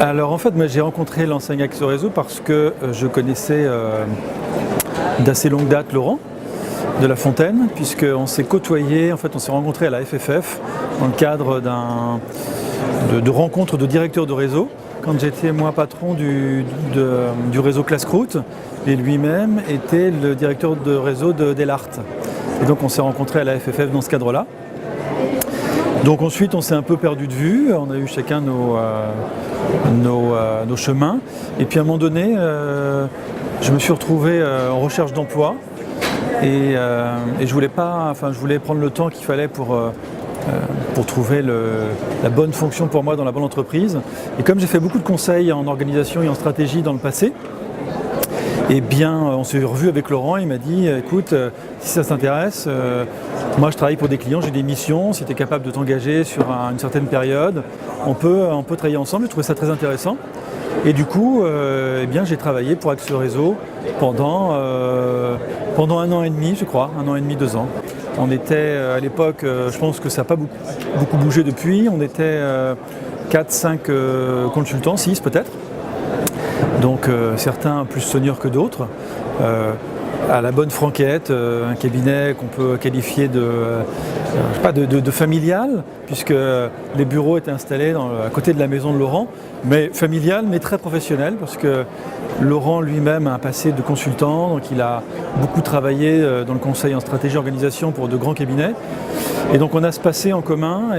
Alors en fait, moi j'ai rencontré l'enseigne Axo Réseau parce que je connaissais d'assez longue date Laurent de La Fontaine, puisqu'on s'est côtoyé, en fait on s'est rencontrés à la FFF dans le cadre de rencontres de directeurs de réseau, quand j'étais moi patron du réseau Classcroute et lui-même était le directeur de réseau de Delart. Et donc on s'est rencontrés à la FFF dans ce cadre-là. Donc ensuite on s'est un peu perdu de vue, on a eu chacun nos chemins. Et puis à un moment donné, je me suis retrouvé en recherche d'emploi et je voulais prendre le temps qu'il fallait pour trouver la bonne fonction pour moi dans la bonne entreprise. Et comme j'ai fait beaucoup de conseils en organisation et en stratégie dans le passé, eh bien, on s'est revu avec Laurent, il m'a dit écoute, si ça t'intéresse, moi je travaille pour des clients, j'ai des missions, si tu es capable de t'engager sur une certaine période, on peut travailler ensemble. J'ai trouvé ça très intéressant. Et du coup, eh bien, j'ai travaillé pour Axo Réseau pendant 1 an et demi, je crois, 1 an et demi, 2 ans. On était à l'époque, je pense que ça n'a pas beaucoup bougé depuis, on était 4-5 consultants, 6 peut-être. Donc certains plus seniors que d'autres, à la bonne franquette, un cabinet qu'on peut qualifier de familial, puisque les bureaux étaient installés à côté de la maison de Laurent, mais familial, mais très professionnel, parce que Laurent lui-même a un passé de consultant, donc il a beaucoup travaillé dans le conseil en stratégie et organisation pour de grands cabinets. Et donc on a ce passé en commun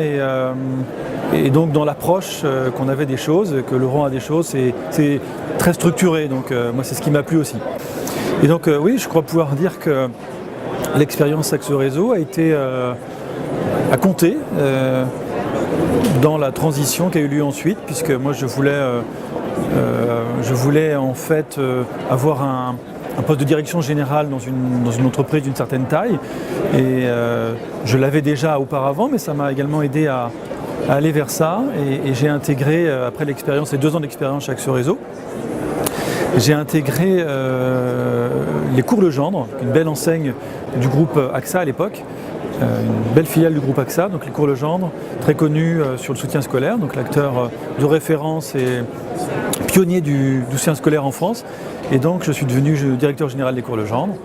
et donc dans l'approche qu'on avait des choses, que Laurent a des choses, c'est très structuré, donc moi c'est ce qui m'a plu aussi. Et donc oui, je crois pouvoir dire que l'expérience Axo Réseau a compté dans la transition qui a eu lieu ensuite, puisque moi je voulais en fait avoir un poste de direction générale dans une entreprise d'une certaine taille, et je l'avais déjà auparavant, mais ça m'a également aidé à aller vers ça, et j'ai intégré, après l'expérience, les 2 ans d'expérience chez Axo Réseau, j'ai intégré les Cours Legendre, une belle enseigne du groupe AXA à l'époque, une belle filiale du groupe AXA, donc les Cours Legendre, très connu sur le soutien scolaire, donc l'acteur de référence et pionnier du soutien scolaire en France. Et donc je suis devenu directeur général des Cours Legendre.